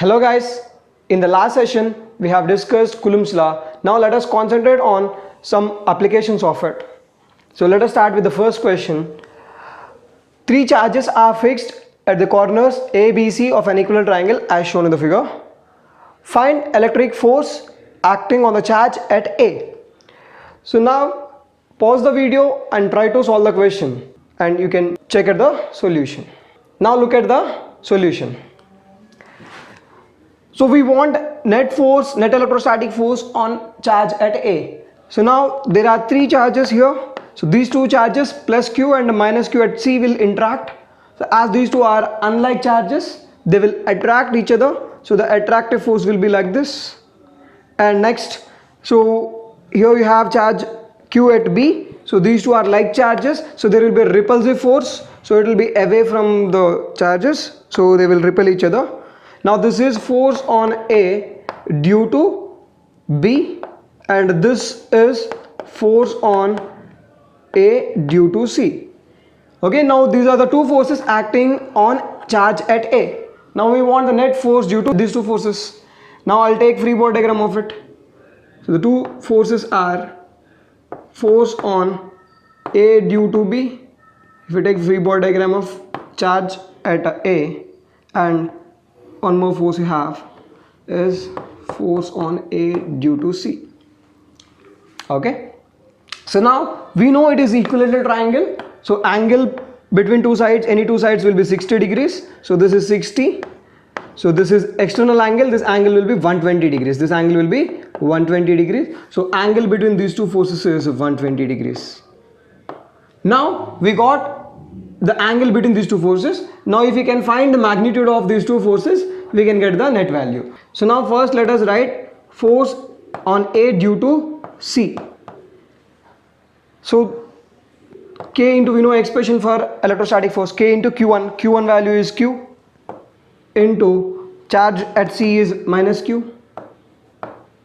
Hello guys, in the last session we have discussed Coulomb's law. Now let us concentrate on some applications of it. So let us start with the first question. Three charges are fixed at the corners A, B, C of an equilateral triangle as shown in the figure. Find electric force acting on the charge at A. So now pause the video and try to solve the question and you can check at the solution. Now look at the solution. So we want net electrostatic force on charge at A. So now there are three charges here. So these two charges plus Q and minus Q at C will interact. So as these two are unlike charges, they will attract each other. So the attractive force will be like this. And next, so here you have charge Q at B. So these two are like charges. So there will be a repulsive force. So it will be away from the charges. So they will repel each other. Now this is force on A due to B and this is force on A due to C. Okay, now these are the two forces acting on charge at A. Now we want the net force due to these two forces. Now I'll take free body diagram of it. So the two forces are force on A due to B. If we take free body diagram of charge at A, and one more force you have is force on A due to C. Okay, so now we know it is equilateral triangle. So angle between two sides, any two sides will be 60 degrees. So this is 60. So this is external angle. This angle will be 120 degrees. This angle will be 120 degrees. So angle between these two forces is 120 degrees. Now we got the angle between these two forces. Now if we can find the magnitude of these two forces, we can get the net value. So now first let us write force on A due to C. So K into, we know expression for electrostatic force, K into Q1. Q1 value is Q into charge at C is minus Q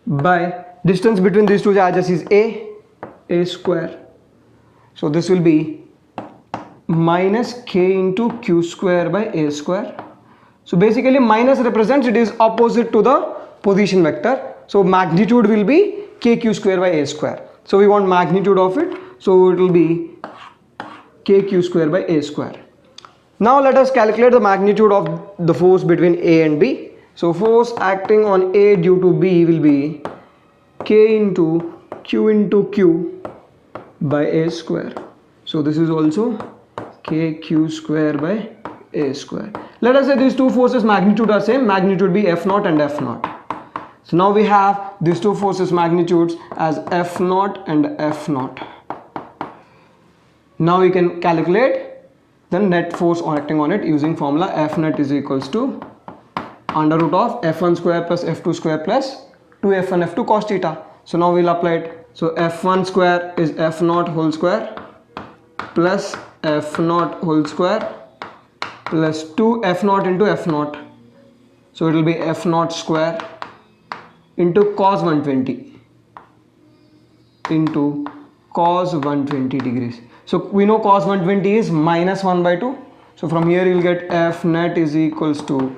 by distance between these two charges is A square. So this will be minus K into Q square by A square. So basically minus represents it is opposite to the position vector. So magnitude will be KQ square by A square. So we want magnitude of it. So it will be KQ square by A square. Now let us calculate the magnitude of the force between A and B. So force acting on A due to B will be K into Q by A square. So this is also KQ square by A square. Let us say these two forces magnitude are same. Magnitude be F0 and F0. So now we have these two forces magnitudes as F0 and F0. Now we can calculate the net force acting on it using formula F net is equals to under root of F1 square plus F2 square plus 2F1 F2 cos theta. So now we'll apply it. So F1 square is F0 whole square plus F0 whole square plus 2 F0 into F0. So it will be F0 square into cos 120 into cos 120 degrees. So we know cos 120 is minus 1 by 2. So from here you will get F net is equals to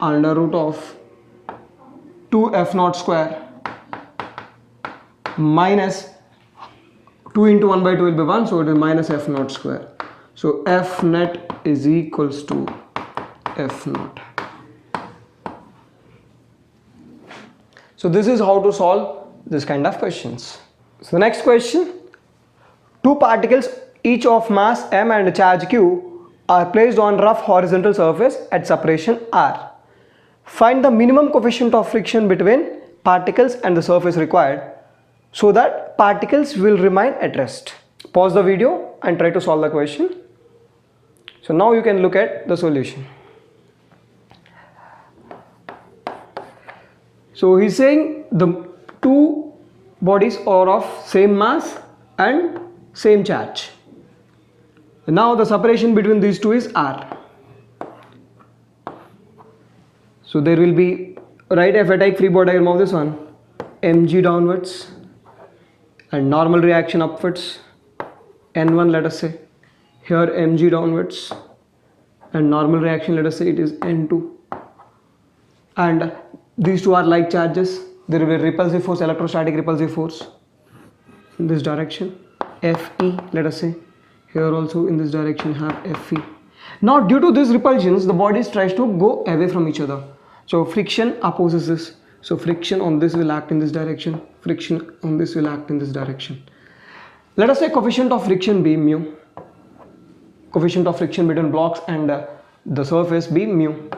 under root of 2 F0 square minus 2 into 1 by 2 will be 1. So it is minus F0 square. So F net is equals to F0. So this is how to solve this kind of questions. So the next question. Two particles each of mass m and charge q are placed on rough horizontal surface at separation r. Find the minimum coefficient of friction between particles and the surface required so that particles will remain at rest. Pause the video and try to solve the question. So now you can look at the solution. So he's saying the two bodies are of same mass and same charge. Now the separation between these two is r. So there will be, right, if I take free body diagram of this one, mg downwards and normal reaction upwards, n1 let us say, here mg downwards and normal reaction let us say it is n2. and these two are like charges. There will be repulsive force, electrostatic repulsive force in this direction, Fe, let us say. Here also in this direction have Fe. Now due to these repulsions, the bodies tries to go away from each other. So friction opposes this. So friction on this will act in this direction, friction on this will act in this direction. Let us say coefficient of friction be mu. Coefficient of friction between blocks and the surface be mu.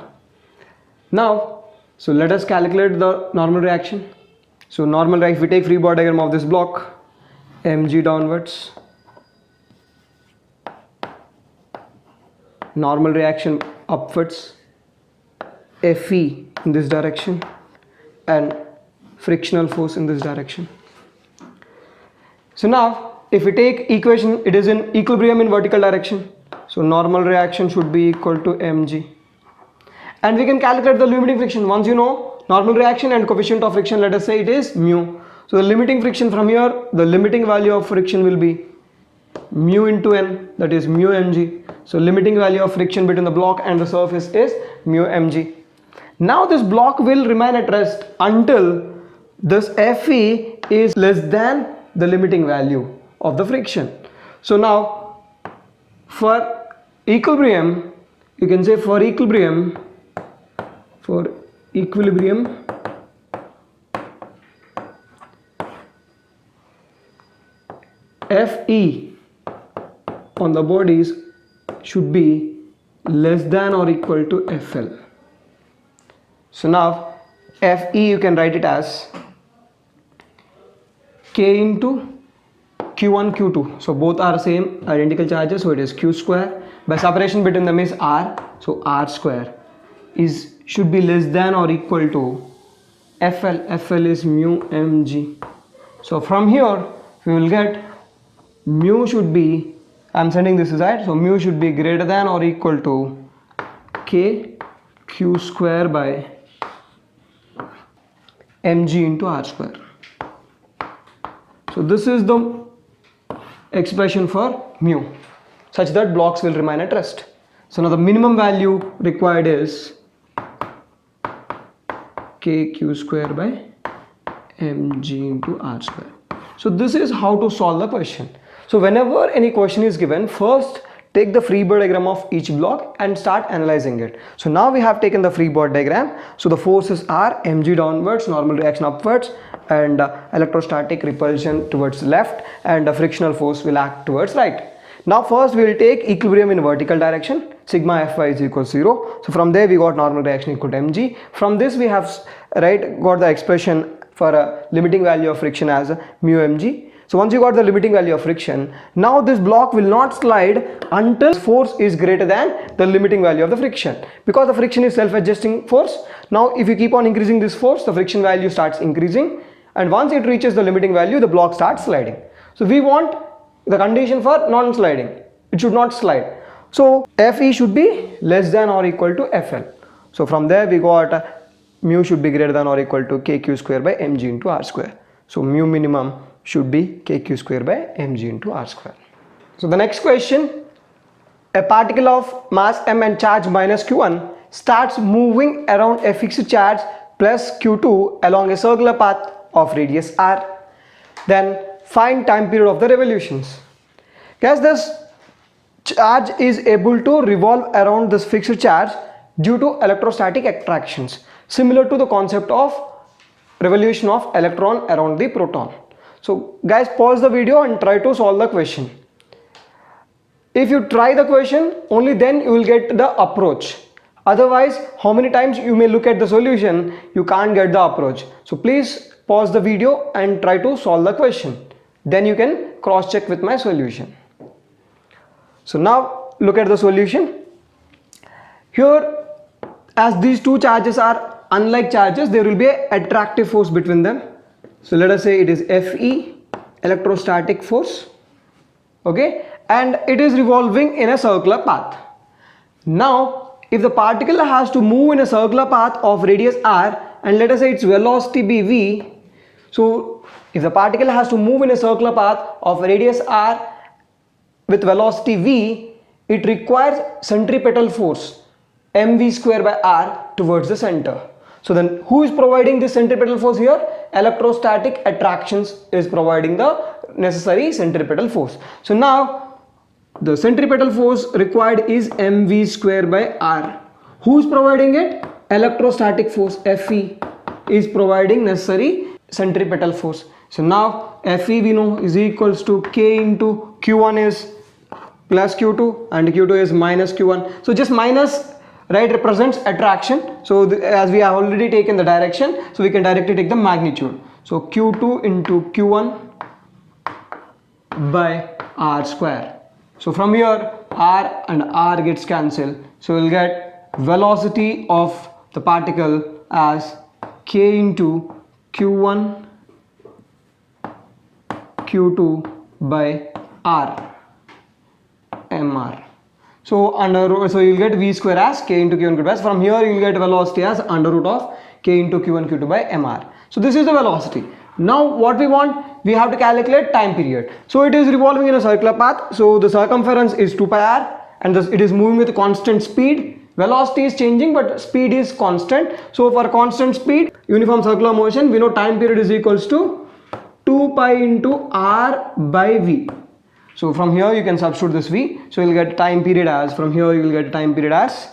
Now, so let us calculate the normal reaction. So normal, if we take free body diagram of this block, mg downwards, normal reaction upwards, Fe in this direction, and frictional force in this direction. So now if we take equation, it is in equilibrium in vertical direction. So normal reaction should be equal to mg. And we can calculate the limiting friction. Once you know normal reaction and coefficient of friction, let us say it is mu. So the limiting friction from here, the limiting value of friction will be mu into n, that is mu mg. So limiting value of friction between the block and the surface is mu mg. Now this block will remain at rest until this Fe is less than the limiting value of the friction. So now for equilibrium, you can say for equilibrium, Fe on the bodies should be less than or equal to Fl. So now Fe you can write it as K into Q1 Q2. So both are same identical charges, so it is Q square. By separation between them is R, so R square should be less than or equal to Fl. Fl is mu mg. So from here we will get mu should be, I am sending this aside, so mu should be greater than or equal to K Q square by mg into R square. So this is the expression for mu, such that blocks will remain at rest. So now the minimum value required is kq square by mg into R square. So this is how to solve the question. So whenever any question is given, first take the free body diagram of each block and start analyzing it. So now we have taken the free body diagram. So the forces are mg downwards, normal reaction upwards, and electrostatic repulsion towards left, and the frictional force will act towards right. Now first we will take equilibrium in vertical direction, sigma Fy is equal to 0. So from there we got normal reaction equal to mg. From this we have got the expression for a limiting value of friction as mu mg. So once you got the limiting value of friction, now this block will not slide until force is greater than the limiting value of the friction, because the friction is self-adjusting force. Now if you keep on increasing this force, the friction value starts increasing, and once it reaches the limiting value, the block starts sliding. So we want the condition for non-sliding, it should not slide. So Fe should be less than or equal to Fl. So from there we got mu should be greater than or equal to kq square by mg into R square. So mu minimum should be kq square by mg into R square. So the next question, a particle of mass m and charge minus q1 starts moving around a fixed charge plus q2 along a circular path of radius r. Then find time period of the revolutions. Guys, this charge is able to revolve around this fixed charge due to electrostatic attractions, similar to the concept of revolution of electron around the proton. So guys, pause the video and try to solve the question. If you try the question, only then you will get the approach. Otherwise, how many times you may look at the solution, you can't get the approach. So please pause the video and try to solve the question. Then you can cross check with my solution. So now look at the solution. Here, as these two charges are unlike charges, there will be an attractive force between them. So let us say it is Fe, electrostatic force, okay, and it is revolving in a circular path. Now if the particle has to move in a circular path of radius r, and let us say its velocity be v, so if the particle has to move in a circular path of radius r with velocity v, it requires centripetal force mv square by r towards the center. So then who is providing this centripetal force here? Electrostatic attractions is providing the necessary centripetal force. So now the centripetal force required is mv square by r. Who is providing it? Electrostatic force Fe is providing necessary centripetal force. So now Fe we know is equals to K into Q1 is plus Q2 and Q2 is minus Q1. So just minus, right, represents attraction. So as we have already taken the direction, so we can directly take the magnitude. So Q2 into Q1 by R square. So from here R and R gets cancelled. So we'll get velocity of the particle as K into Q1 Q2 by R mr. So you'll get v square as K into Q1 Q2 as, from here you'll get velocity as under root of K into Q1 Q2 by mr. So this is the velocity. Now what we want, we have to calculate time period. So it is revolving in a circular path. So the circumference is 2 pi r and thus it is moving with constant speed. Velocity is changing but speed is constant. So for constant speed, uniform circular motion, we know time period is equals to 2 pi into r by v. So from here you can substitute this v. So you'll get time period as, from here you will get time period as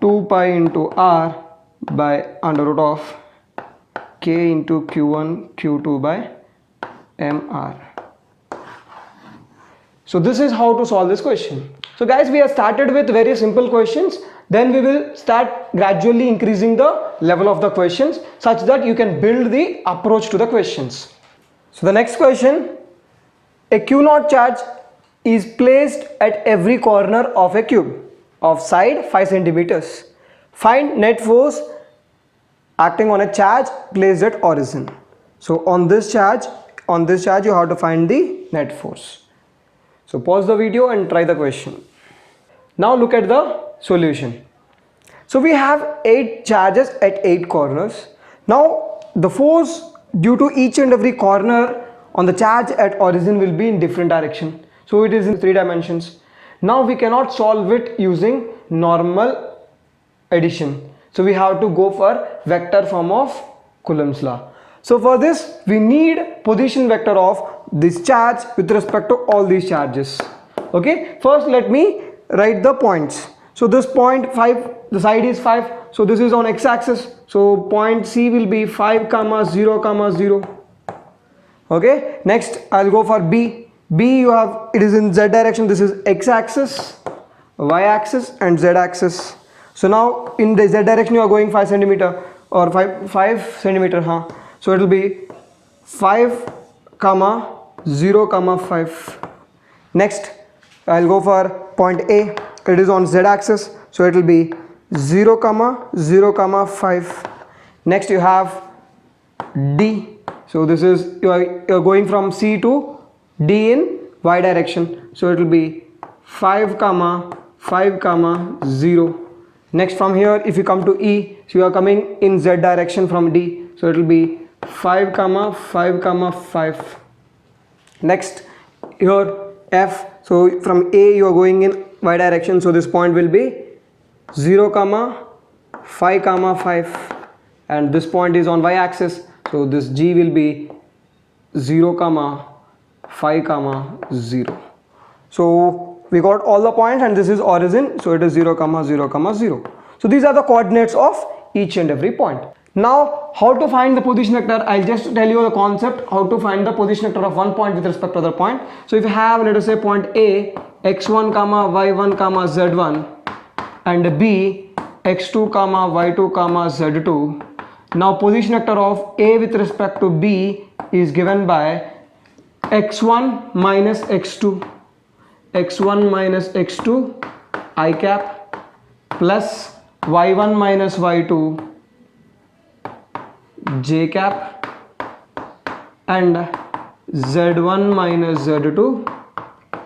2 pi into r by under root of K into Q1 Q2 by mr. So this is how to solve this question. So guys, we have started with very simple questions. Then we will start gradually increasing the level of the questions such that you can build the approach to the questions. So the next question, a Q0 charge is placed at every corner of a cube of side 5 centimeters. Find net force acting on a charge placed at origin. So on this charge you have to find the net force. So pause the video and try the question. Now look at the solution. So we have 8 charges at 8 corners. Now the force due to each and every corner on the charge at origin will be in different direction. So it is in 3 dimensions. Now we cannot solve it using normal addition. So we have to go for vector form of Coulomb's law. So for this we need position vector of this charge with respect to all these charges. Okay, first let me write the points. So this point 5, the side is 5, so this is on x-axis. So point C will be 5 comma 0 comma 0. Okay, next I'll go for B. B you have, it is in z direction. This is x-axis, y-axis and z-axis. So now in the z direction you are going 5 centimeter or 5 centimeter. So it will be 5 comma 0 comma 5. Next I'll go for point A. It is on z axis, so it will be 0 comma 0 comma 5. Next you have D. So this is you are going from C to D in y direction, so it will be 5 comma 5 comma 0. Next from here if you come to E, so you are coming in z direction from D, so it will be 5 comma 5 comma 5. Next here F, so from A you are going in y direction, so this point will be 0 comma 5 comma 5 and this point is on y axis, so this G will be 0 comma 5 comma 0. So we got all the points and this is origin, so it is 0 comma 0 comma 0. So these are the coordinates of each and every point. Now how to find the position vector, I'll just tell you the concept how to find the position vector of one point with respect to other point. So if you have, let us say, point A, x1 comma y1 comma z1 and B, x2 comma y2 comma z2. Now position vector of A with respect to B is given by x1 minus x2, x1 minus x2 I cap plus y1 minus y2 j cap and z1 minus z2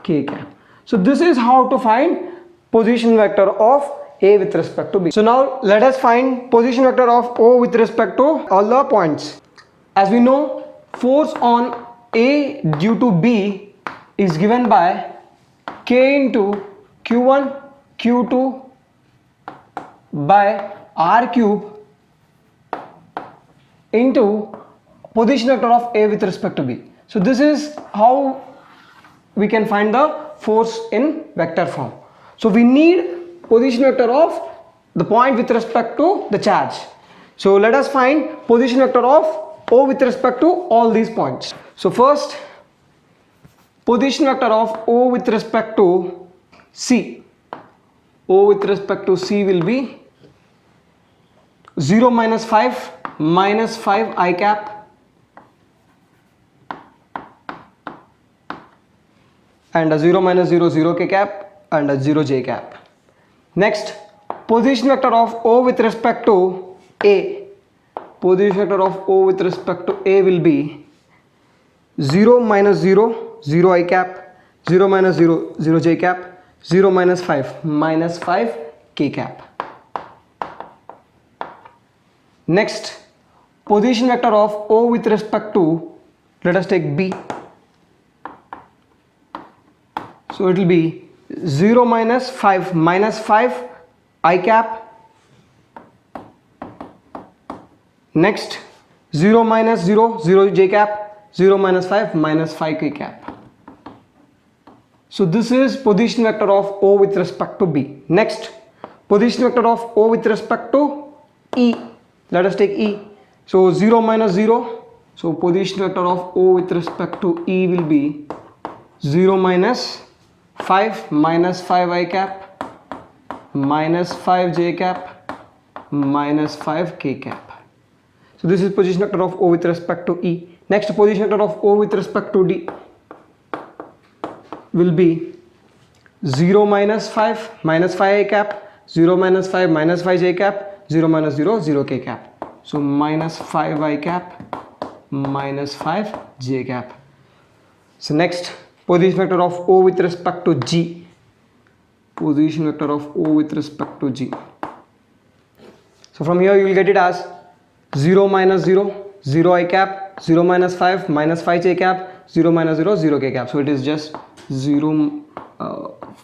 k cap. So this is how to find position vector of A with respect to B. So now let us find position vector of O with respect to all the points. As we know, force on A due to B is given by K into Q1 Q2 by r cube into position vector of A with respect to B. So this is how we can find the force in vector form. So we need position vector of the point with respect to the charge. So let us find position vector of O with respect to all these points. So first, position vector of O with respect to C. O with respect to C will be 0 minus 5 minus 5 I cap and a 0 minus 0 0 k cap and a 0 j cap. Next, position vector of O with respect to A. Position vector of O with respect to A will be 0 minus 0 0 I cap, 0 minus 0 0 j cap, 0 minus 5 k cap. Next, position vector of O with respect to, let us take B. So it will be 0 minus 5 I cap. Next, 0 minus 0 0 j cap, 0 minus 5 k cap. So this is position vector of O with respect to B. Next, position vector of O with respect to E. Let us take E. So 0 minus 0. So position vector of O with respect to E will be 0 minus 5 I cap minus 5 j cap minus 5 k cap. So this is position vector of O with respect to E. Next, position vector of O with respect to D will be 0 minus 5 I cap, 0 minus 5 j cap, 0 minus 0 0 k cap. So minus 5 I cap minus 5 j cap. So next, position vector of O with respect to G. Position vector of O with respect to G. So from here you will get it as 0 minus 0 0 I cap, 0 minus 5 j cap, 0 minus 0 0 k cap. So it is just 0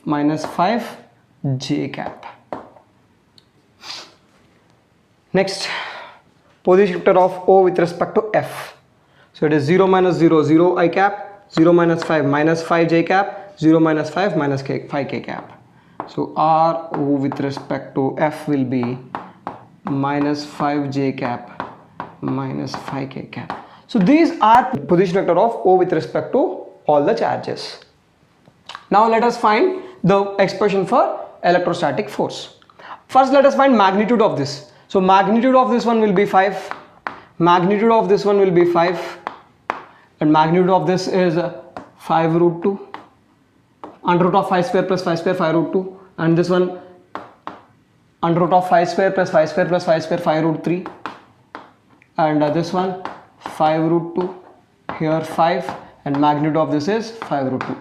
minus 5 j cap. Next, position vector of O with respect to F. So it is 0 minus 0 0 I cap, 0 minus 5 j cap, 0 minus 5 k cap. So R O with respect to F will be minus 5 j cap minus 5 k cap. So these are position vector of O with respect to all the charges. Now let us find the expression for electrostatic force. First let us find magnitude of this. So magnitude of this one will be 5, magnitude of this one will be 5, and magnitude of this is 5 root 2, under root of 5 square plus 5 square 5 root 2, and this one under root of 5 square plus 5 square plus 5 square 5 root 3, and this one 5 root 2, here 5, and magnitude of this is 5 root 2.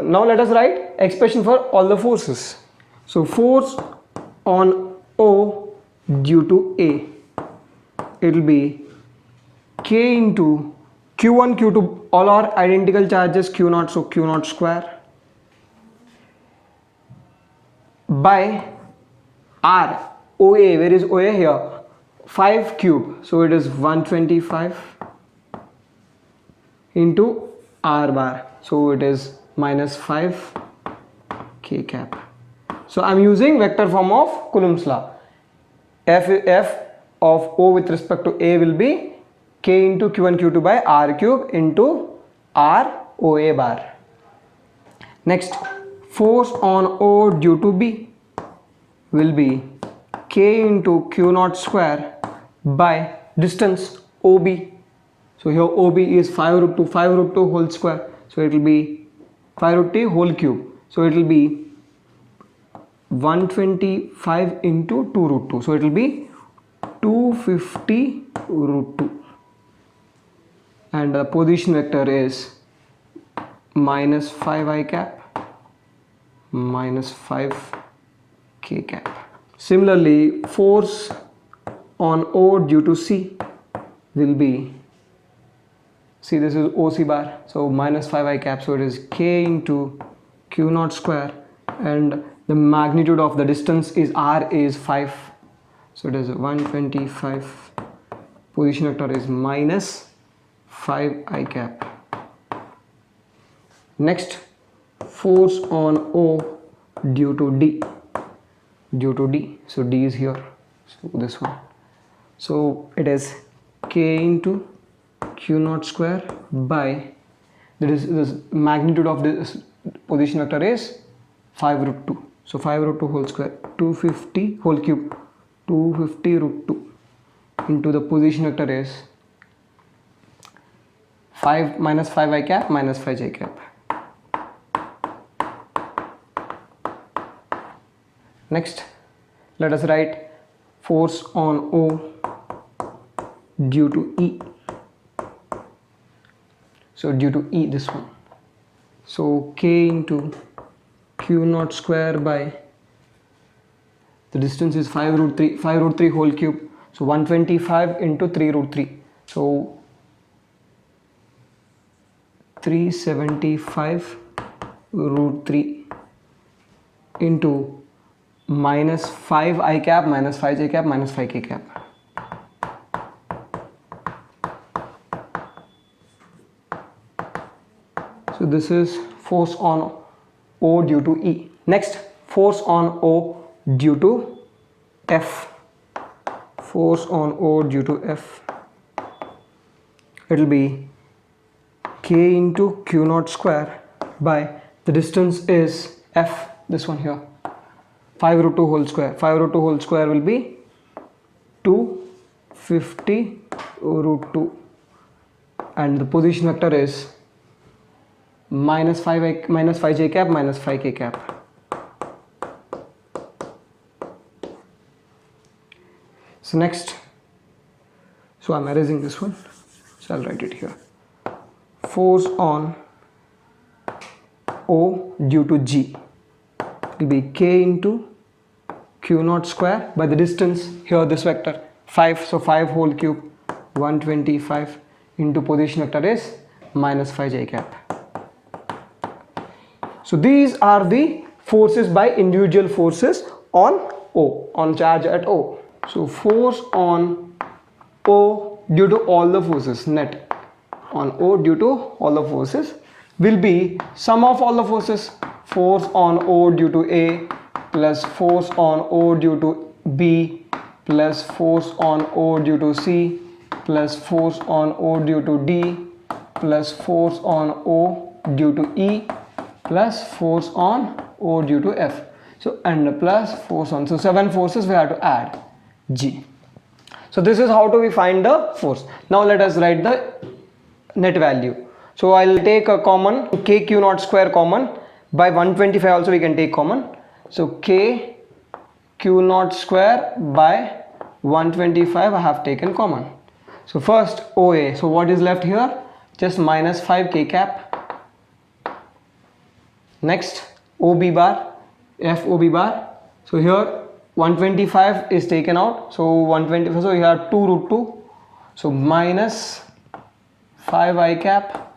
Now let us write expression for all the forces. So force on O due to A, it will be K into Q1 Q2, all are identical charges, Q0, so Q0 square, by R, OA, where is OA here, 5 cube, so it is 125 into R bar, so it is minus 5 k cap. So I am using vector form of Coulomb's law. F of O with respect to A will be K into Q1 Q2 by R cube into R OA bar. Next, force on O due to B will be K into Q0 square by distance OB. So here OB is 5 root 2 whole square, so it will be 5 root 2 whole cube, so it will be 125 into 2 root 2, so it will be 250 root 2, and the position vector is minus 5 I cap minus 5 k cap. Similarly, force on O due to C will be, see this is OC bar, so minus 5 I cap, so it is K into Q0 square, and the magnitude of the distance is R is 5, So it is 125, position vector is minus 5 I cap. Next, force on O due to D. So D is here, so this one. So it is K into Q naught square by, that is this magnitude of this position vector is 5 root 2. So 5 root 2 whole square, 250 whole cube, 250 root 2 into the position vector is 5 minus 5 I cap minus 5 j cap. Next, let us write force on O due to E. So due to E, this one. So K into Q naught square by, the distance is 5 root 3 whole cube. So 125 into 3 root 3. So 375 root 3 into minus 5 I cap minus 5 j cap minus 5 k cap. So this is force on O due to E. Next, force on O due to F. Force on O due to F. It will be K into Q naught square by, the distance is F, this one here, 5 root 2 whole square. 5 root 2 whole square will be 250 root 2, and the position vector is minus 5 j cap minus 5 k cap. So next, so I'm erasing this one, so I'll write it here. Force on O due to G will be K into Q naught square by the distance here, this vector 5, so 5 whole cube, 125 into position vector is minus 5 j cap. So these are the forces by individual forces on O, on charge at O. So force on O due to all the forces, net on O due to all the forces will be sum of all the forces. Force on O due to A plus force on O due to B plus force on O due to C plus force on O due to D plus force on O due to E plus force on O due to F. So and plus force on, so 7 forces we have to add G. So this is how do we find the force. Now let us write the net value. So I'll take a common K Q naught square common, by 125 also we can take common. So K Q naught square by 125 I have taken common. So first OA, so what is left here? Just minus 5 k cap. Next OB bar, FOB bar. So here 125 is taken out, so 125, so you have 2 root 2, so minus 5 I cap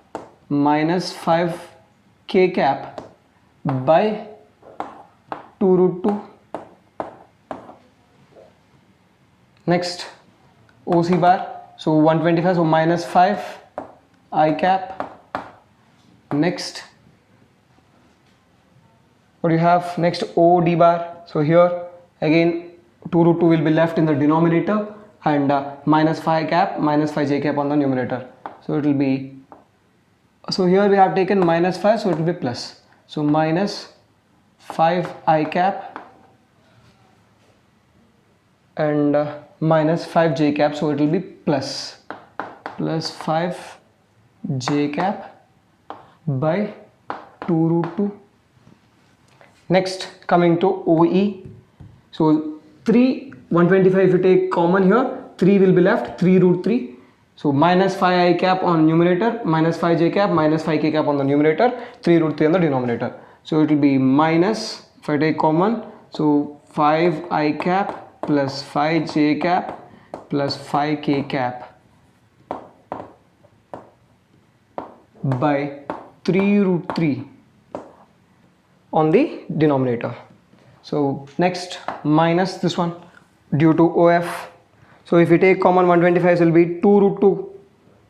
minus 5 k cap by 2 root 2. Next OC bar, so 125, so minus 5 I cap. Next, what do you have? Next OD bar, so here again 2 root 2 will be left in the denominator, and minus 5 cap minus 5 j cap on the numerator. So it will be, so here we have taken minus 5, so it will be plus, so minus 5 I cap and minus 5 j cap, so it will be plus 5 j cap by 2 root 2. Next, coming to OE, so 125 if you take common here, 3 will be left, 3 root 3, so minus 5 I cap on numerator, minus 5 j cap minus 5 k cap on the numerator, 3 root 3 on the denominator. So it will be minus, if I take common, so 5 I cap plus 5 j cap plus 5 k cap by 3 root 3 on the denominator. So next, minus this one, due to OF. So if we take common 125, it will be 2 root 2.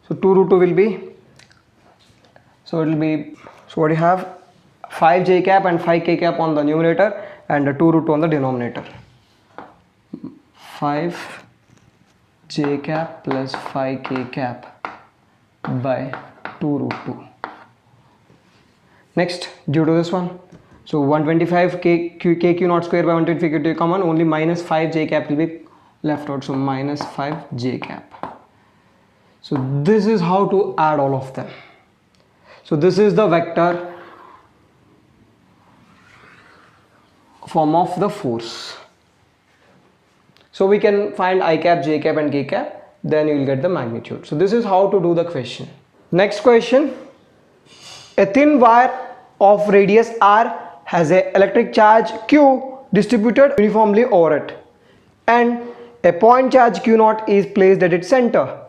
So 2 root 2 will be, so it will be, so what do you have? 5 j cap and 5 k cap on the numerator and 2 root 2 on the denominator. 5 j cap plus 5 k cap by 2 root 2. Next, due to this one, so 125 kq naught square by 125 q common, only minus 5 j cap will be left out, so minus 5 j cap. So this is how to add all of them. So this is the vector form of the force. So we can find I cap, j cap and k cap, then you will get the magnitude. So this is how to do the question. Next question, a thin wire of radius r has an electric charge q distributed uniformly over it, and a point charge q naught is placed at its center.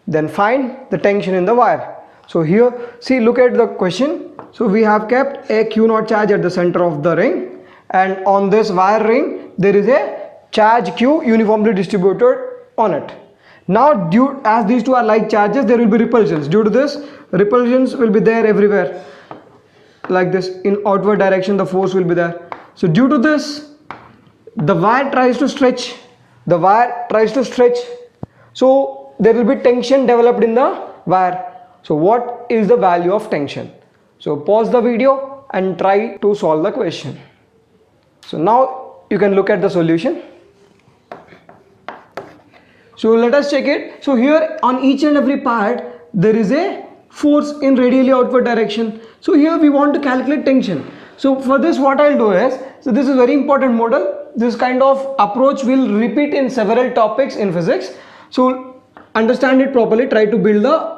Then find the tension in the wire. So here, see, look at the question. So we have kept a q naught charge at the center of the ring, and on this wire ring there is a charge q uniformly distributed on it. Now as these two are like charges, there will be repulsions. Due to this, repulsions will be there everywhere, like this. In outward direction the force will be there. So due to this, the wire tries to stretch, so there will be tension developed in the wire. So what is the value of tension? So pause the video and try to solve the question. So now you can look at the solution. So let us check it. So here on each and every part there is a force in radially outward direction. So here we want to calculate tension. So for this, what I'll do is, so this is very important model. This kind of approach will repeat in several topics in physics. So understand it properly, try to build the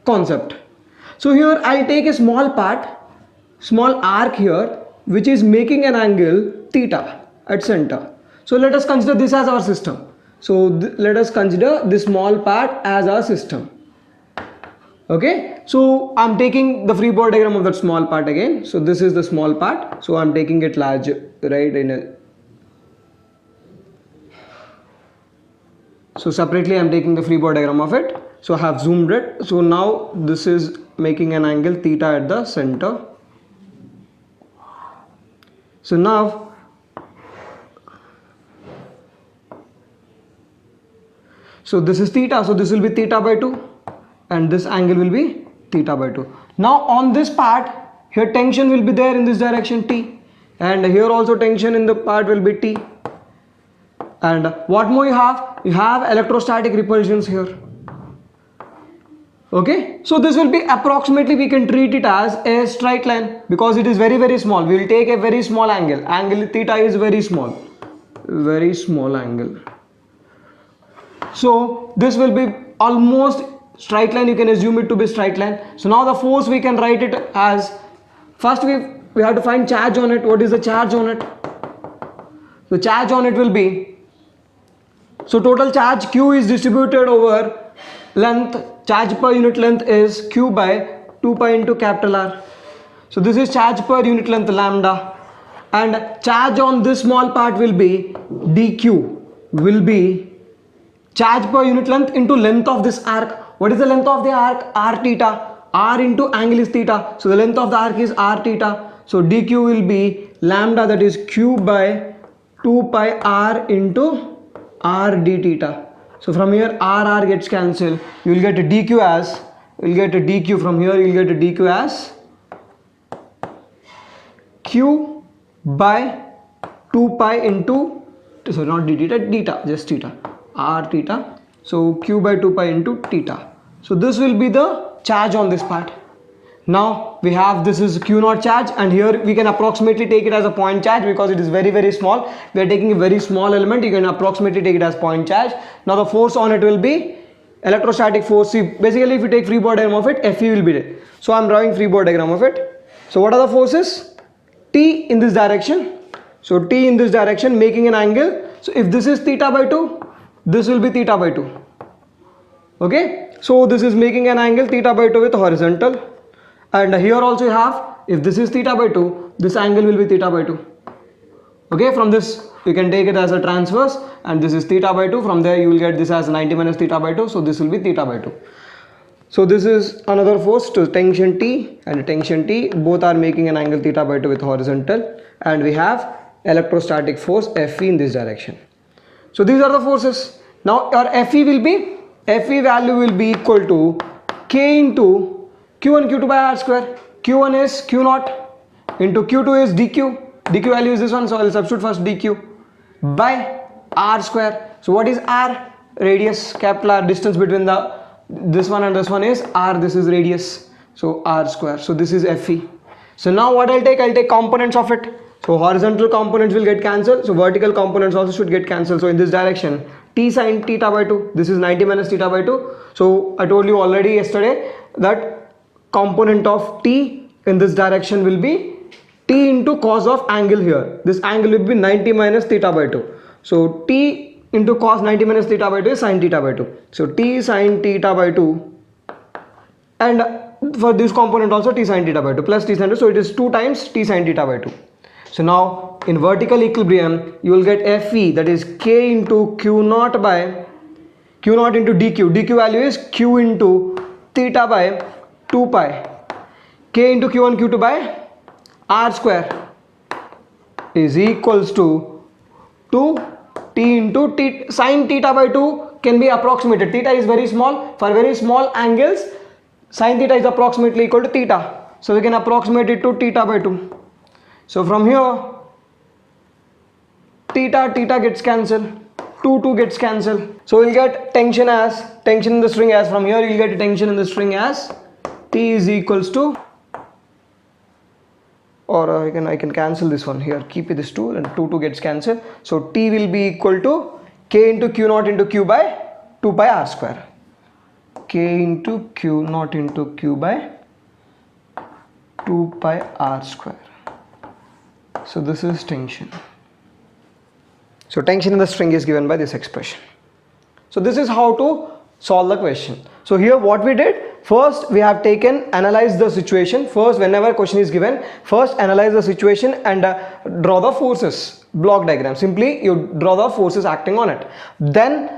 concept. So here I'll take a small part, small arc here, which is making an angle theta at center. So let us consider this as our system. So let us consider this small part as our system. Okay, so I'm taking the free body diagram of that small part again. So this is the small part, so I'm taking it large, right? So separately I'm taking the free body diagram of it. So I have zoomed it. So now this is making an angle theta at the center. So now this is theta, so this will be theta by 2. And this angle will be theta by 2. Now on this part, here tension will be there in this direction T, and here also tension in the part will be T. And what more you have? You have electrostatic repulsions here. Okay, so this will be approximately, we can treat it as a straight line because it is very, very small. We will take a very small angle. Angle theta is very small angle. So this will be almost straight line, you can assume it to be straight line. So now the force, we can write it as, first we have to find charge on it. What is the charge on it? The charge on it will be, so total charge q is distributed over length, charge per unit length is q by 2 pi into capital R. So this is charge per unit length lambda, and charge on this small part will be dq, will be charge per unit length into length of this arc. What is the length of the arc? R theta. R into angle is theta. So the length of the arc is R theta. So dq will be lambda, that is q by 2 pi r into r d theta. So from here r gets cancelled. You will get a dq as, from here you will get a dq as q by 2 pi into, so not d theta, just theta, r theta. So q by 2 pi into theta. So this will be the charge on this part. Now we have, this is q naught charge, and here we can approximately take it as a point charge because it is very, very small. We are taking a very small element, you can approximately take it as point charge. Now the force on it will be electrostatic force. See, basically if you take free body diagram of it, Fe will be there. So I'm drawing free body diagram of it. So what are the forces? T in this direction. So T in this direction making an angle. So if this is theta by 2, this will be theta by 2. Okay, so this is making an angle theta by 2 with horizontal, and here also you have, if this is theta by 2, this angle will be theta by 2. Okay, from this you can take it as a transverse, and this is theta by 2. From there you will get this as 90 minus theta by 2, so this will be theta by 2. So this is another force to tension T and tension T, both are making an angle theta by 2 with horizontal, and we have electrostatic force Fe in this direction. So these are the forces. Now your Fe value will be equal to K into Q1 Q2 by R square. Q1 is Q0 into Q2 is dq. Dq value is this one, so I will substitute first dq by R square. So what is R? Radius, capital R, distance between this one and this one is R, this is radius, so R square. So this is Fe. So now what I'll take components of it. So horizontal components will get cancelled, so vertical components also should get cancelled. So in this direction, T sine theta by 2, this is 90 minus theta by 2. So I told you already yesterday that component of T in this direction will be T into cos of angle here. This angle will be 90 minus theta by 2. So T into cos 90 minus theta by 2 is sin theta by 2. So T sin theta by 2, and for this component also T sin theta by 2 plus T sin 2. So it is 2 times T sin theta by 2. So now in vertical equilibrium you will get Fe, that is K into Q0 by Q0 into dq. Dq value is Q into theta by 2 pi. K into Q1 Q2 by R square is equals to 2 T into T sin theta by 2 can be approximated. Theta is very small. For very small angles, sin theta is approximately equal to theta. So we can approximate it to theta by 2. So from here, theta gets cancelled. 2 gets cancelled. So we'll get tension in the string as, from here you'll get tension in the string as T is equals to, or I can cancel this one here, keep this 2 and 2 gets cancelled. So T will be equal to K into Q0 into Q by 2 pi R square. K into Q0 into Q by 2 pi R square. So this is tension. So tension in the string is given by this expression. So this is how to solve the question. So here what we did, first we have analyzed the situation. First, whenever question is given, first analyze the situation and draw the forces, block diagram. Simply you draw the forces acting on it. Then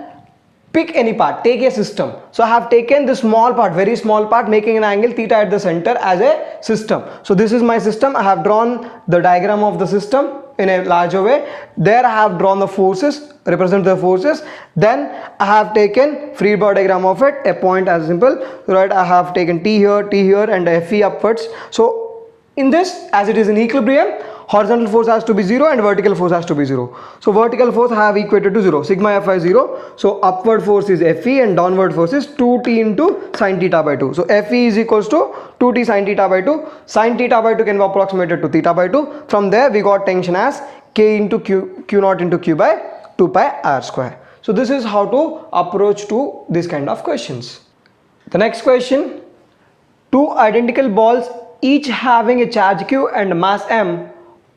pick any part, take a system. So I have taken this small part, very small part, making an angle theta at the center as a system. So this is my system. I have drawn the diagram of the system in a larger way. There I have drawn the forces, represent the forces. Then I have taken free body diagram of it, a point as simple, right? I have taken T here and Fe upwards. So in this, as it is in equilibrium, horizontal force has to be 0 and vertical force has to be 0. So vertical force I have equated to 0, sigma Fi 0. So upward force is Fe and downward force is 2T into sin theta by 2. So Fe is equals to 2T sin theta by 2. Sin theta by 2 can be approximated to theta by 2. From there we got tension as K into Q0 into Q by 2 pi R square. So this is how to approach to this kind of questions. The next question, two identical balls each having a charge Q and mass M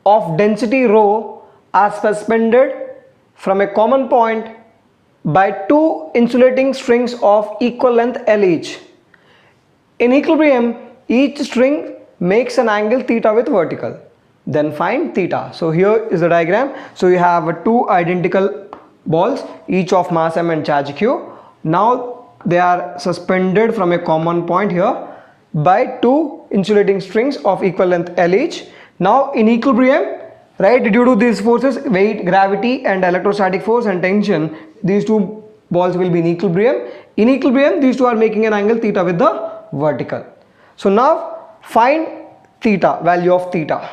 of density rho are suspended from a common point by two insulating strings of equal length L each. In equilibrium, each string makes an angle theta with vertical. Then find theta. So here is the diagram. So you have two identical balls, each of mass M and charge Q. Now they are suspended from a common point here by two insulating strings of equal length L each. Now in equilibrium, right, due to these forces, weight, gravity and electrostatic force and tension, these two balls will be in equilibrium. In equilibrium, these two are making an angle theta with the vertical. So now find theta, value of theta.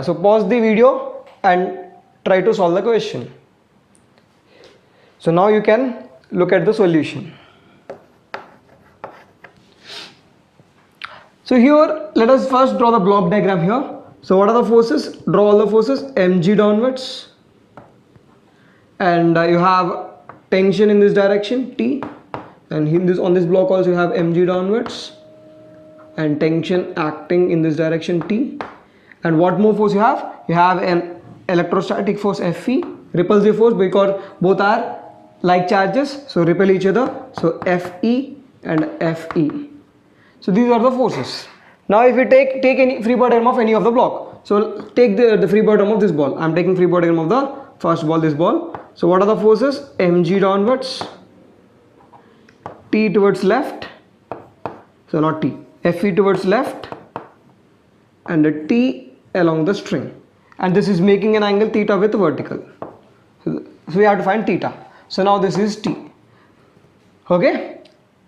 So pause the video and try to solve the question. So now you can look at the solution. So here let us first draw the block diagram here. So what are the forces? Draw all the forces. Mg downwards, and you have tension in this direction T, and in this, on this block also you have Mg downwards and tension acting in this direction T. And what more force you have? You have an electrostatic force Fe, repulsive force because both are like charges, so repel each other. So Fe and Fe. So these are the forces. Now if we take any free body diagram of any of the block, So take the free body diagram of this ball. I'm taking free body diagram of the first ball, this ball. So what are the forces? mg downwards, t towards left, so not t, fe towards left, and a t along the string, and this is making an angle theta with vertical. So we have to find theta. So now this is t. Okay,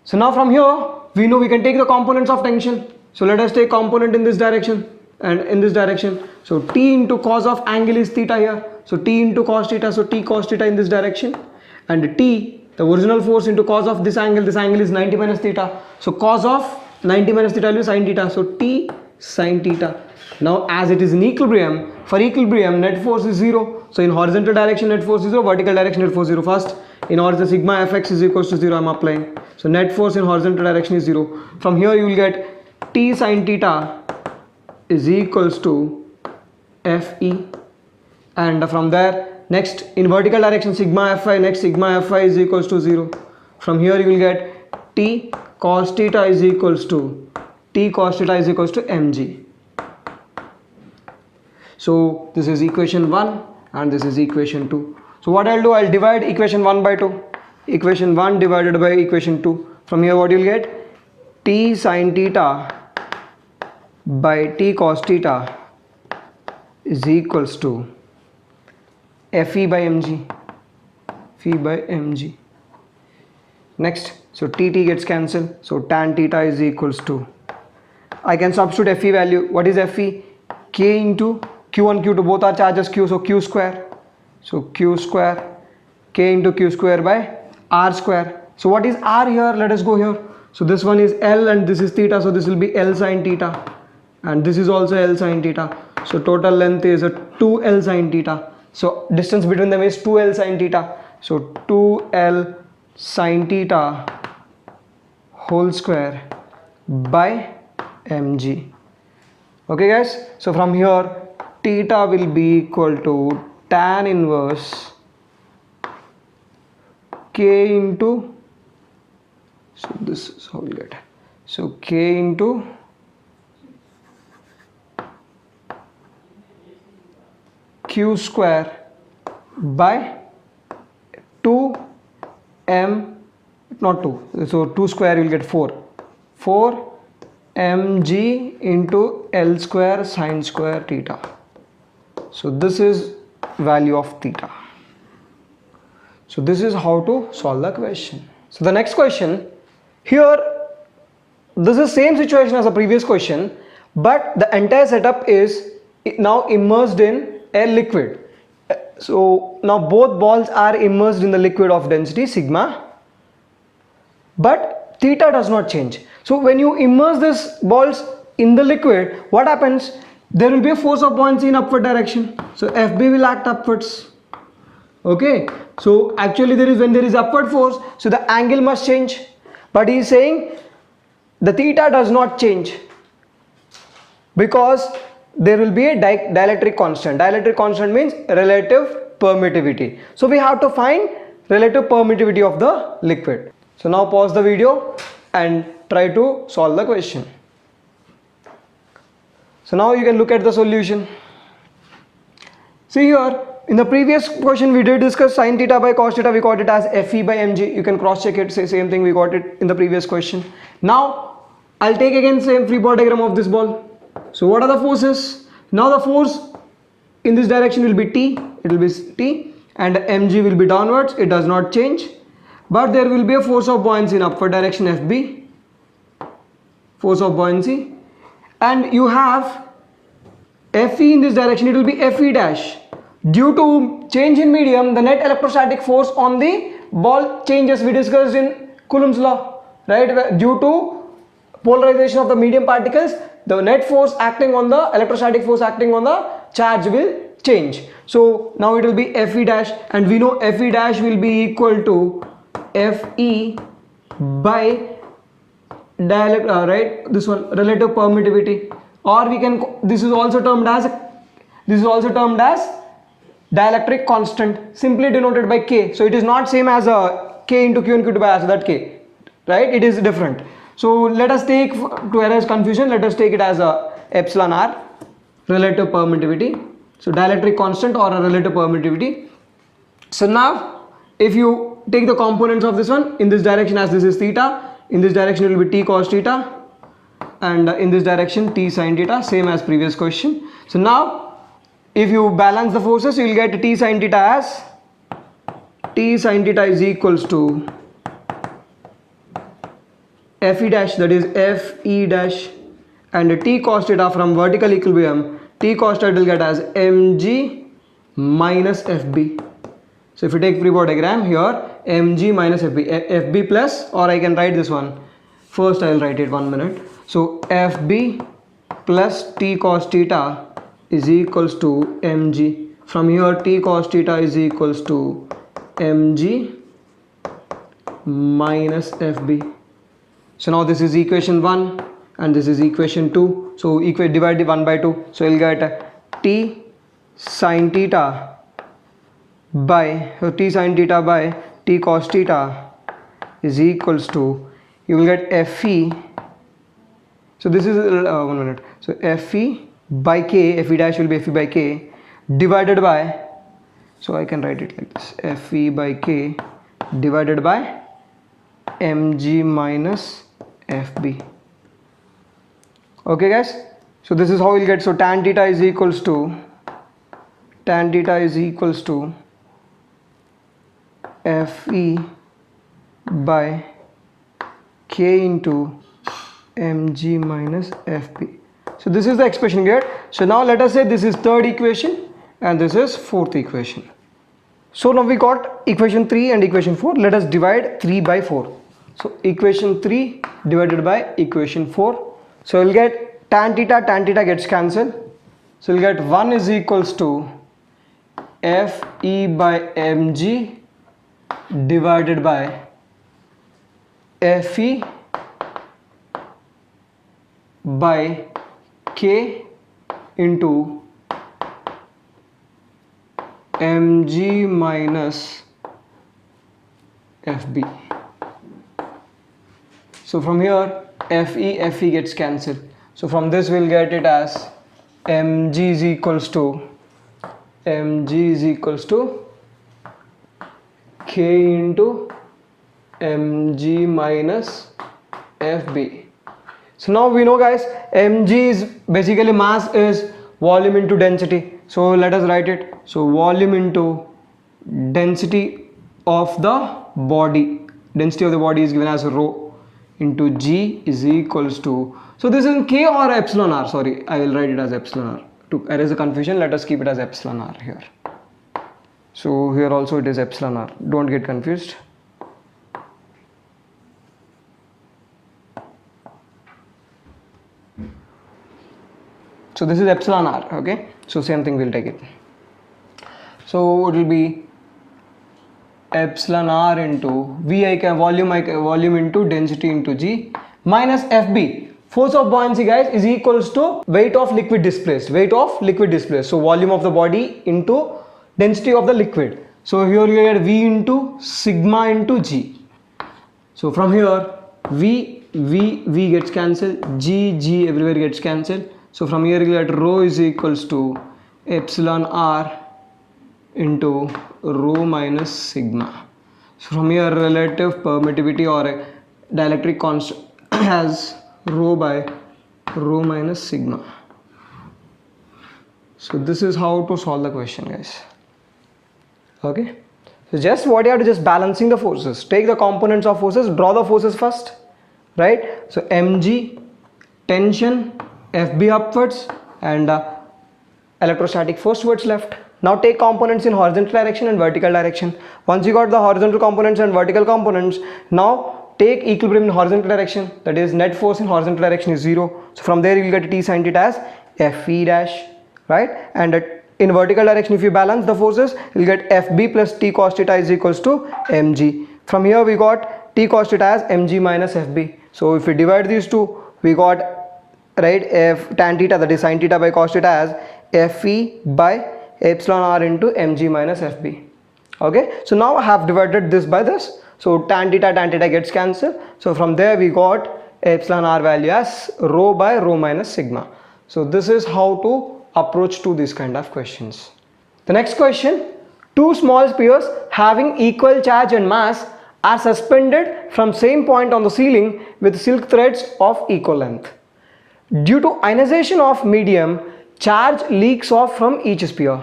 so now from here we know we can take the components of tension. So let us take component in this direction and in this direction. So t into cos of angle is theta here, so t into cos theta, so t cos theta in this direction, and t, the original force, into cos of this angle is 90 minus theta, so cos of 90 minus theta will be sin theta, so t sin theta. Now as it is in equilibrium, for equilibrium net force is 0, so in horizontal direction net force is 0, vertical direction net force 0. First in order sigma fx is equals to 0 I am applying, so net force in horizontal direction is 0. From here you will get t sin theta is equals to fe, and from there next in vertical direction sigma fi, next sigma fi is equals to 0. From here you will get t cos theta is equals to mg. So this is equation 1 and this is equation 2. So what I'll do, I'll divide equation 1 by 2, equation 1 divided by equation 2. From here what you'll get, t sin theta by t cos theta is equals to fe by mg, next, so t gets cancelled, so tan theta is equals to, I can substitute fe value. What is fe? K into q1 q2, both are charges q, so q square, k into q square by r square. So what is r here? Let us go here. So this one is L and this is theta, so this will be L sin theta, and this is also L sin theta, so total length is a 2L sin theta, so distance between them is 2L sin theta, so 2L sin theta whole square by mg. Okay guys, so from here theta will be equal to tan inverse k into, so this is how we get, so k into q square by 2m, not 2, so 2 square you will get 4 mg into L square sin square theta. So this is value of theta. So this is how to solve the question. So the next question, here this is same situation as the previous question, but the entire setup is now immersed in a liquid. So now both balls are immersed in the liquid of density sigma, but theta does not change. So when you immerse these balls in the liquid, what happens? There will be a force of buoyancy in upward direction, so FB will act upwards. Okay, so actually when there is upward force, so the angle must change, but he is saying the theta does not change because there will be a dielectric constant. Dielectric constant means relative permittivity. So we have to find relative permittivity of the liquid. So now pause the video and try to solve the question. So now you can look at the solution. See here, in the previous question we did discuss sin theta by cos theta, we got it as fe by mg. You can cross check it, say same thing, we got it in the previous question. Now I'll take again same free body diagram of this ball. So what are the forces? Now the force in this direction will be t, it will be t, and mg will be downwards, it does not change, but there will be a force of buoyancy in upward direction FB, force of buoyancy, and you have Fe in this direction, it will be Fe dash. Due to change in medium, the net electrostatic force on the ball changes. We discussed in Coulomb's law, right? Due to polarization of the medium particles, the net force acting on the electrostatic force acting on the charge will change. So now it will be Fe dash, and we know Fe dash will be equal to Fe by right, this one, relative permittivity, or we can, this is also termed as dielectric constant, simply denoted by K. So it is not same as a K into Q and Q2 by R, so that K, right? It is different. So let us take, to erase confusion, let us take it as a epsilon R. relative permittivity. So dielectric constant or a relative permittivity. So now if you take the components of this one, in this direction, as this is theta, in this direction it will be t cos theta, and in this direction t sin theta, same as previous question. So now if you balance the forces, you will get t sin theta as t sin theta is equals to Fe dash, that is Fe dash, and T cos theta from vertical equilibrium, T cos theta will get as mg minus Fb. So if you take free body diagram here, mg minus Fb, Fb plus, or I can write this one. First I will write it, 1 minute. So Fb plus T cos theta is equals to mg. From here T cos theta is equals to mg minus Fb. So now this is equation 1 and this is equation 2. So divide the 1 by 2. So you'll get t sin theta by t cos theta is equals to, you will get Fe. So this is 1 minute. So Fe by k, Fe dash will be Fe by k divided by, so I can write it like this, Fe by k divided by mg minus Fb. Okay guys, so this is how we'll get. So tan theta is equals to Fe by k into mg minus Fb. So this is the expression we get. So now let us say this is third equation and this is fourth equation. So now we got equation 3 and equation 4. Let us divide 3 by 4. So equation 3 divided by equation 4. So we'll get tan theta gets cancelled. So we'll get 1 is equals to Fe by mg divided by Fe by k into mg minus Fb. So from here Fe gets cancelled. So from this we'll get it as mg is equals to k into mg minus Fb. So now we know guys, mg is basically mass is volume into density. So let us write it. So volume into density of the body. Density of the body is given as rho into g is equals to, so this is k or epsilon r, sorry, I will write it as epsilon r. To erase the confusion, let us keep it as epsilon r here. So here also it is epsilon r, don't get confused. So this is epsilon r, okay, so same thing we'll take it. So it will be epsilon r into volume into density into g minus Fb. Force of buoyancy guys is equals to weight of liquid displaced. So volume of the body into density of the liquid. So here you get V into sigma into g. So from here V gets cancelled, G everywhere gets cancelled. So from here you get rho is equals to epsilon r into rho minus sigma. So from here relative permittivity or a dielectric constant has rho by rho minus sigma. So this is how to solve the question guys. Okay, so just what you have to just balancing the forces, take the components of forces, draw the forces first, right? So mg tension, Fb upwards, and electrostatic force towards left. Now take components in horizontal direction and vertical direction. Once you got the horizontal components and vertical components, now take equilibrium in horizontal direction, that is net force in horizontal direction is 0. So from there you will get T sin theta as Fe dash, right? And in vertical direction if you balance the forces, you will get Fb plus T cos theta is equals to mg. From here we got T cos theta as mg minus Fb. So if we divide these two, we got, right, F tan theta, that is sin theta by cos theta as Fe by epsilon r into mg minus Fb. Okay, so now I have divided this by this. So tan theta gets cancelled. So from there we got epsilon r value as rho by rho minus sigma. So this is how to approach to this kind of questions. The next question, two small spheres having equal charge and mass are suspended from same point on the ceiling with silk threads of equal length. Due to ionization of medium, charge leaks off from each sphere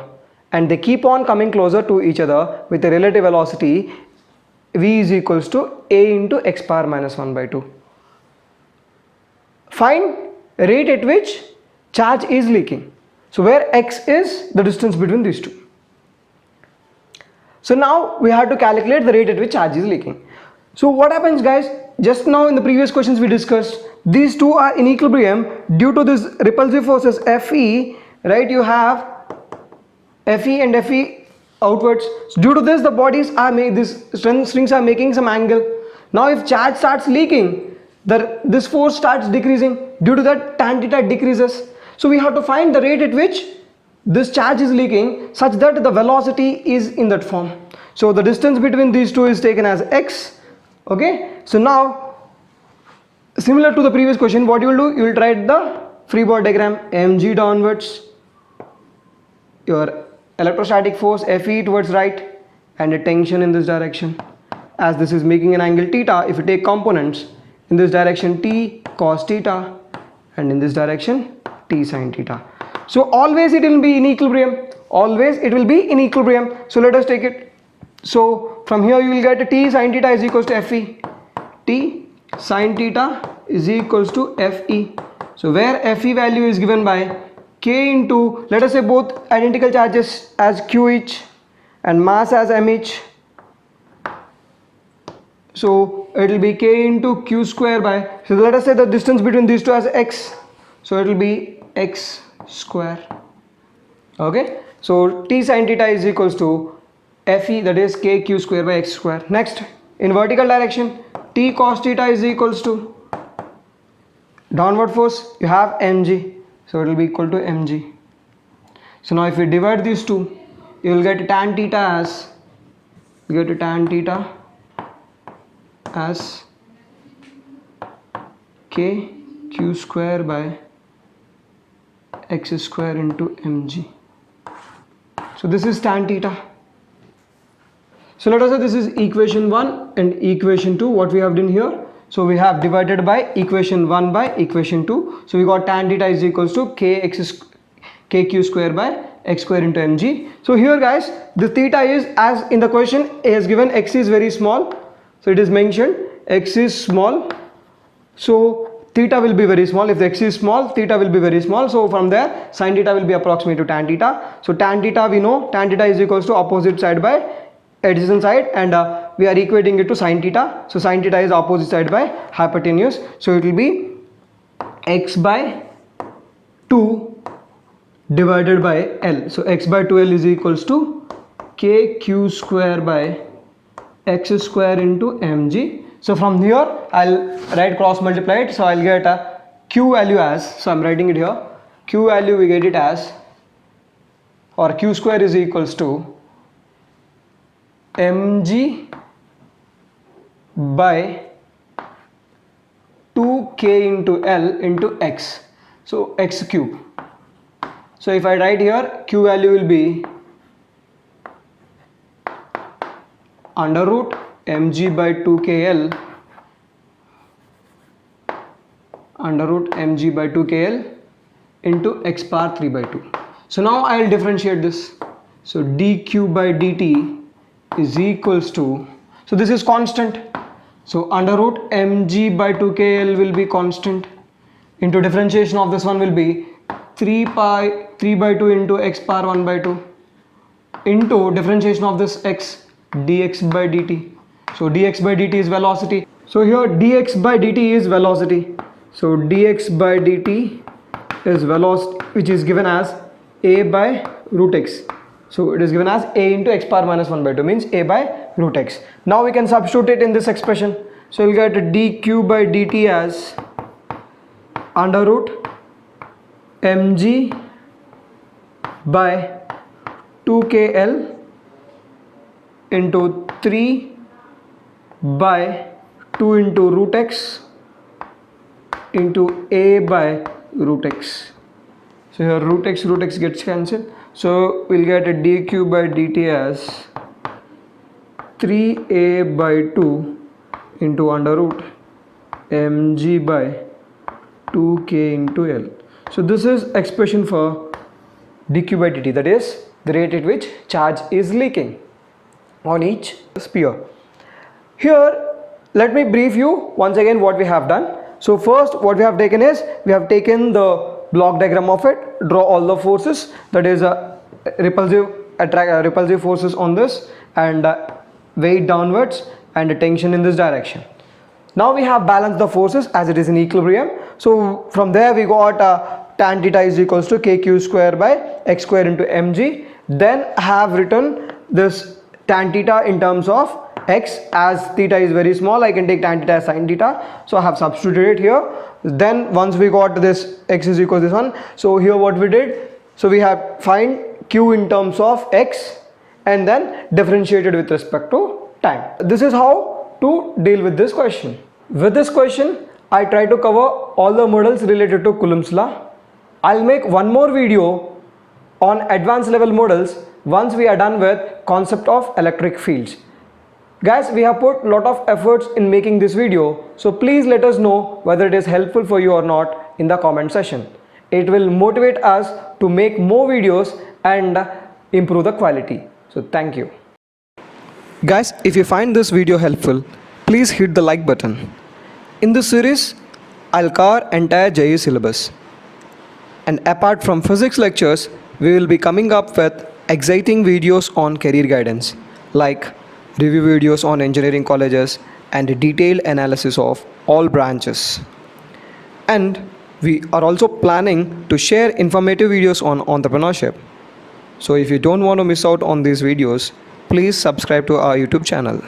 and they keep on coming closer to each other with a relative velocity v is equals to a into x power minus 1 by 2. Find rate at which charge is leaking. So where x is the distance between these two. So now we have to calculate the rate at which charge is leaking. So what happens, guys, just now in the previous questions we discussed, these two are in equilibrium due to this repulsive forces Fe, right? You have Fe and Fe outwards. So due to this, the bodies are made, these strings are making some angle. Now if charge starts leaking, this force starts decreasing. Due to that, tan theta decreases. So we have to find the rate at which this charge is leaking such that the velocity is in that form. So the distance between these two is taken as x. Okay, so now similar to the previous question, what you will do, you will write the free body diagram, mg downwards, your electrostatic force Fe towards right, and a tension in this direction. As this is making an angle theta, if you take components, in this direction t cos theta and in this direction t sin theta. So always it will be in equilibrium, always it will be in equilibrium. So let us take it. So from here you will get t sin theta is equals to Fe, t sin theta is equals to Fe. So where Fe value is given by k into, let us say both identical charges as q each and mass as m each. So it will be k into q square by, so let us say the distance between these two as x. So it will be x square. Okay, so t sin theta is equals to Fe, that is k q square by x square. Next, in vertical direction, t cos theta is equals to downward force, you have mg, so it will be equal to mg. So now if we divide these two, you will get tan theta as, k q square by x square into mg. So this is tan theta. So let us say this is equation 1 and equation 2, what we have done here. So we have divided by equation 1 by equation 2. So we got tan theta is equals to kq square by x square into mg. So here, guys, the theta is, as in the question is given, x is very small. So it is mentioned x is small. So theta will be very small. If the x is small, theta will be very small. So from there, sin theta will be approximate to tan theta. So tan theta, we know tan theta is equals to opposite side by adjacent side, and we are equating it to sin theta. So sin theta is opposite side by hypotenuse. So it will be x by 2 divided by L. So x by 2L is equals to kq square by x square into mg. So from here I'll write cross multiply it. So I'll get a q value as, so I'm writing it here, q value we get it as, or q square is equals to mg by 2k into L into x, so x cube. So if I write here, q value will be under root mg by 2kl under root mg by 2kl into x power 3 by 2. So now I will differentiate this. So dq by dt is equals to, so this is constant, so under root mg by 2kl will be constant, into differentiation of this one will be 3 by 2 into x power 1 by 2 into differentiation of this x, dx by dt. So dx by dt is velocity. So here dx by dt is velocity. So dx by dt is velocity, which is given as a by root x. So it is given as a into x power minus 1 by 2, means a by root x. Now we can substitute it in this expression. So we'll get dq by dt as under root mg by 2kl into 3 by 2 into root x into a by root x. So here root x gets cancelled. So we'll get a dq by dt as 3a by 2 into under root mg by 2k into L. So this is expression for dq by dt, that is the rate at which charge is leaking on each sphere. Here let me brief you once again what we have done. So first what we have taken is, we have taken the block diagram of it, draw all the forces, that is repulsive forces on this, and weight downwards and the tension in this direction. Now we have balanced the forces as it is in equilibrium. So from there we got tan theta is equals to kq square by x square into mg. Then have written this tan theta in terms of x, as theta is very small I can take tan theta as sin theta, so I have substituted it here. Then once we got this x is equal to this one, so here what we did, so we have find q in terms of x and then differentiated with respect to time. This is how to deal with this question. With this question I try to cover all the models related to Coulomb's law. I'll make one more video on advanced level models once we are done with concept of electric fields. Guys, we have put lot of efforts in making this video, so please let us know whether it is helpful for you or not in the comment section. It will motivate us to make more videos and improve the quality. So thank you. Guys, if you find this video helpful, please hit the like button. In this series, I'll cover entire JEE syllabus. And apart from physics lectures, we will be coming up with exciting videos on career guidance, like review videos on engineering colleges and detailed analysis of all branches. And we are also planning to share informative videos on entrepreneurship. So if you don't want to miss out on these videos, please subscribe to our YouTube channel.